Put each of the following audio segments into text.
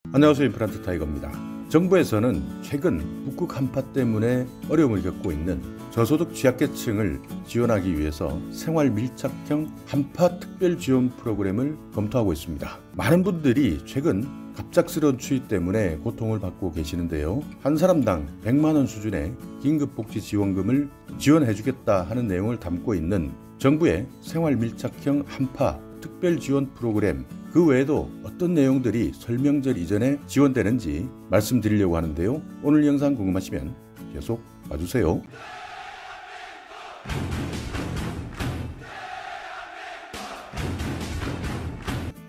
안녕하세요. 임플란트 타이거입니다. 정부에서는 최근 북극 한파 때문에 어려움을 겪고 있는 저소득 취약계층을 지원하기 위해서 생활 밀착형 한파 특별 지원 프로그램을 검토하고 있습니다. 많은 분들이 최근 갑작스러운 추위 때문에 고통을 받고 계시는데요. 한 사람당 100만 원 수준의 긴급복지 지원금을 지원해주겠다 하는 내용을 담고 있는 정부의 생활 밀착형 한파 특별 지원 프로그램, 그 외에도 어떤 내용들이 설명절 이전에 지원되는지 말씀드리려고 하는데요. 오늘 영상 궁금하시면 계속 봐주세요.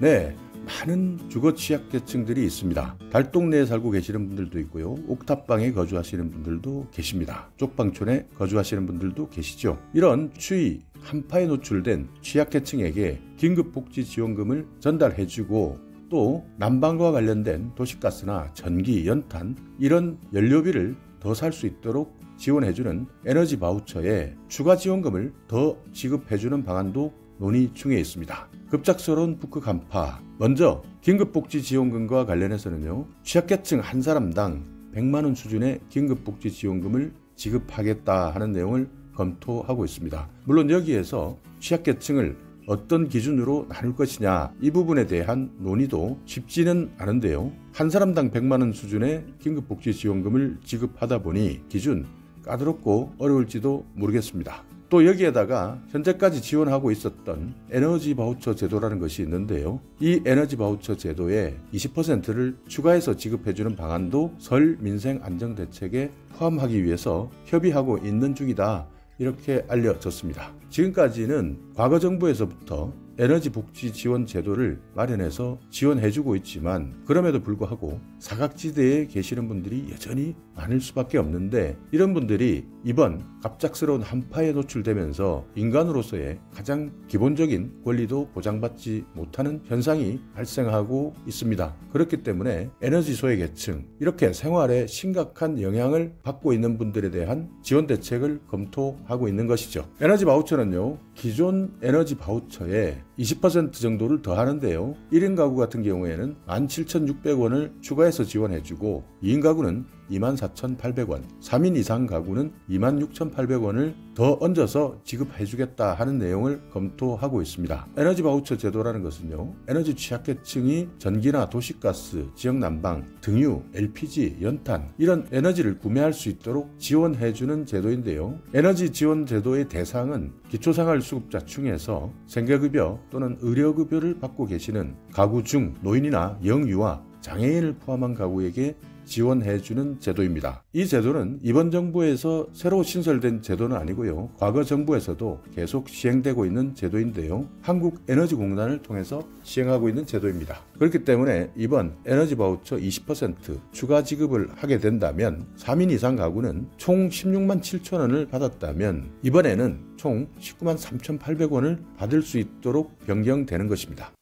네, 많은 주거 취약계층들이 있습니다. 달동네에 살고 계시는 분들도 있고요. 옥탑방에 거주하시는 분들도 계십니다. 쪽방촌에 거주하시는 분들도 계시죠. 이런 추위, 한파에 노출된 취약계층에게 긴급복지지원금을 전달해주고 또 난방과 관련된 도시가스나 전기, 연탄 이런 연료비를 더 살 수 있도록 지원해주는 에너지 바우처에 추가 지원금을 더 지급해주는 방안도 논의 중에 있습니다. 급작스러운 북극 한파, 먼저 긴급복지지원금과 관련해서는요, 취약계층 한 사람당 100만 원 수준의 긴급복지지원금을 지급하겠다 하는 내용을 검토하고 있습니다. 물론 여기에서 취약계층을 어떤 기준으로 나눌 것이냐, 이 부분에 대한 논의도 쉽지는 않은데요. 한 사람당 100만 원 수준의 긴급복지지원금을 지급하다 보니 기준 까다롭고 어려울지도 모르겠습니다. 또 여기에다가 현재까지 지원하고 있었던 에너지 바우처 제도라는 것이 있는데요. 이 에너지 바우처 제도의 20%를 추가해서 지급해주는 방안도 설 민생안정대책에 포함하기 위해서 협의하고 있는 중이다, 이렇게 알려졌습니다. 지금까지는 과거 정부에서부터 에너지 복지 지원 제도를 마련해서 지원해주고 있지만 그럼에도 불구하고 사각지대에 계시는 분들이 여전히 많을 수밖에 없는데, 이런 분들이 이번 갑작스러운 한파에 노출되면서 인간으로서의 가장 기본적인 권리도 보장받지 못하는 현상이 발생하고 있습니다. 그렇기 때문에 에너지 소외계층, 이렇게 생활에 심각한 영향을 받고 있는 분들에 대한 지원 대책을 검토하고 있는 것이죠. 에너지 바우처는요, 기존 에너지 바우처에 20% 정도를 더하는데요. 1인 가구 같은 경우에는 17,600원을 추가해서 지원해주고 2인 가구는 24,800원, 3인 이상 가구는 26,800원을 더 얹어서 지급해주겠다 하는 내용을 검토하고 있습니다. 에너지 바우처 제도라는 것은요, 에너지 취약계층이 전기나 도시가스, 지역난방, 등유, LPG, 연탄 이런 에너지를 구매할 수 있도록 지원해주는 제도인데요. 에너지 지원 제도의 대상은 기초생활수급자 중에서 생계급여 또는 의료급여를 받고 계시는 가구 중 노인이나 영유아, 장애인을 포함한 가구에게 지원해주는 제도입니다. 이 제도는 이번 정부에서 새로 신설된 제도는 아니고요. 과거 정부에서도 계속 시행되고 있는 제도인데요. 한국에너지공단을 통해서 시행하고 있는 제도입니다. 그렇기 때문에 이번 에너지 바우처 20% 추가 지급을 하게 된다면 3인 이상 가구는 총 16만 7천 원을 받았다면 이번에는 총 19만 3,800원을 받을 수 있도록 변경되는 것입니다.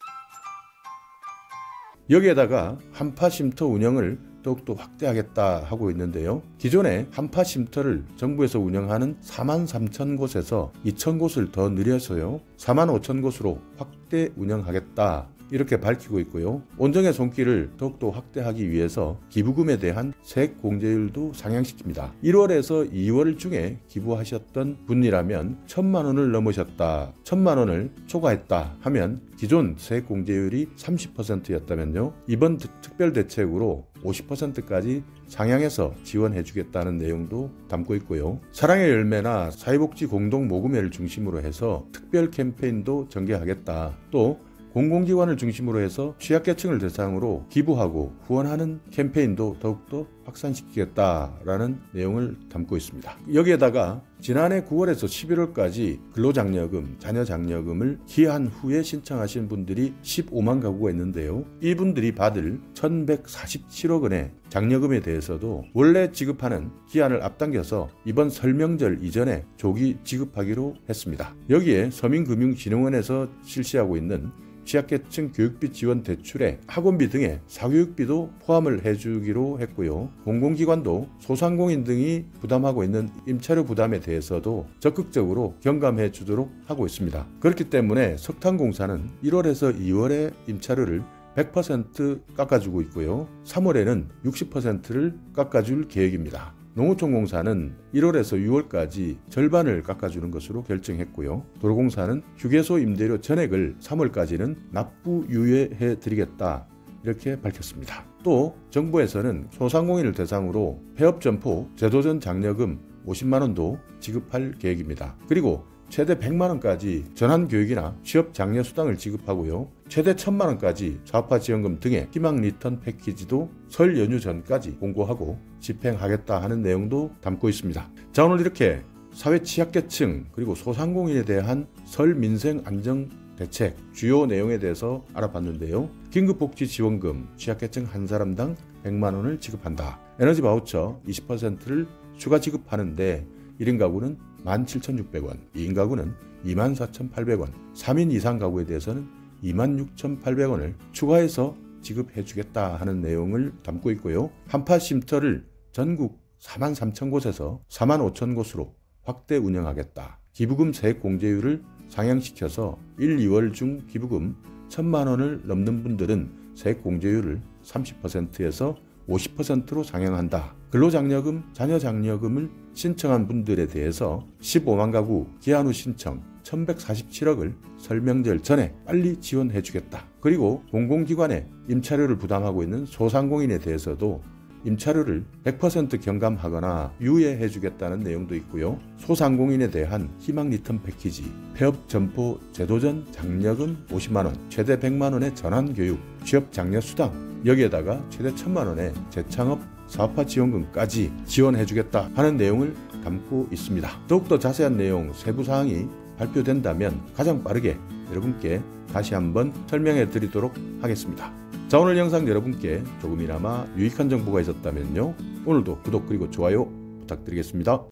여기에다가 한파 쉼터 운영을 더욱더 확대하겠다 하고 있는데요. 기존에 한파 쉼터를 정부에서 운영하는 43,000곳에서 2,000곳을 더 늘려서요, 45,000곳으로 확대 운영하겠다, 이렇게 밝히고 있고요. 온정의 손길을 더욱더 확대하기 위해서 기부금에 대한 세액 공제율도 상향시킵니다. 1월에서 2월 중에 기부하셨던 분이라면 1,000만 원을 넘으셨다, 1,000만 원을 초과했다 하면 기존 세액 공제율이 30%였다면요. 이번 특별 대책으로 50%까지 상향해서 지원해주겠다는 내용도 담고 있고요. 사랑의 열매나 사회복지 공동모금회를 중심으로 해서 특별 캠페인도 전개하겠다. 또 공공기관을 중심으로 해서 취약계층을 대상으로 기부하고 후원하는 캠페인도 더욱더 확산시키겠다라는 내용을 담고 있습니다. 여기에다가 지난해 9월에서 11월까지 근로장려금, 자녀장려금을 기한 후에 신청하신 분들이 15만 가구가 있는데요. 이분들이 받을 1,147억 원의 장려금에 대해서도 원래 지급하는 기한을 앞당겨서 이번 설명절 이전에 조기 지급하기로 했습니다. 여기에 서민금융진흥원에서 실시하고 있는 취약계층 교육비 지원 대출에 학원비 등의 사교육비도 포함을 해주기로 했고요. 공공기관도 소상공인 등이 부담하고 있는 임차료 부담에 대해서도 적극적으로 경감해 주도록 하고 있습니다. 그렇기 때문에 석탄공사는 1월에서 2월에 임차료를 100% 깎아주고 있고요. 3월에는 60%를 깎아줄 계획입니다. 농어촌공사는 1월에서 6월까지 절반을 깎아주는 것으로 결정했고요. 도로공사는 휴게소 임대료 전액을 3월까지는 납부 유예해 드리겠다 이렇게 밝혔습니다. 또 정부에서는 소상공인을 대상으로 폐업점포 제도전 장려금 50만 원도 지급할 계획입니다. 그리고 최대 100만 원까지 전환교육이나 취업 장려 수당을 지급하고요. 최대 1000만 원까지 사업화 지원금 등의 희망 리턴 패키지도 설 연휴 전까지 공고하고 집행하겠다 하는 내용도 담고 있습니다. 자, 오늘 이렇게 사회 취약계층 그리고 소상공인에 대한 설 민생 안정 대책 주요 내용에 대해서 알아봤는데요. 긴급복지지원금 취약계층 한 사람당 100만 원을 지급한다. 에너지 바우처 20%를 추가 지급하는데 1인 가구는 17,600원, 2인 가구는 24,800원, 3인 이상 가구에 대해서는 26,800원을 추가해서 지급해 주겠다 하는 내용을 담고 있고요. 한파 쉼터를 전국 43,000곳에서 45,000곳으로 확대 운영하겠다. 기부금 세액 공제율을 상향시켜서 1, 2월 중 기부금 1,000만 원을 넘는 분들은 세액 공제율을 30%에서 50%로 상향한다. 근로장려금, 자녀장려금을 신청한 분들에 대해서 15만 가구 기한 후 신청 1147억을 설명절 전에 빨리 지원해 주겠다. 그리고 공공기관에 임차료를 부담하고 있는 소상공인에 대해서도 임차료를 100% 경감하거나 유예해 주겠다는 내용도 있고요. 소상공인에 대한 희망 리턴 패키지, 폐업 점포 제도전 장려금 50만 원, 최대 100만 원의 전환교육, 취업 장려 수당, 여기에다가 최대 1000만 원의 재창업 사업화 지원금까지 지원해 주겠다 하는 내용을 담고 있습니다. 더욱더 자세한 내용 세부사항이 발표된다면 가장 빠르게 여러분께 다시 한번 설명해 드리도록 하겠습니다. 자, 오늘 영상 여러분께 조금이나마 유익한 정보가 있었다면요. 오늘도 구독 그리고 좋아요 부탁드리겠습니다.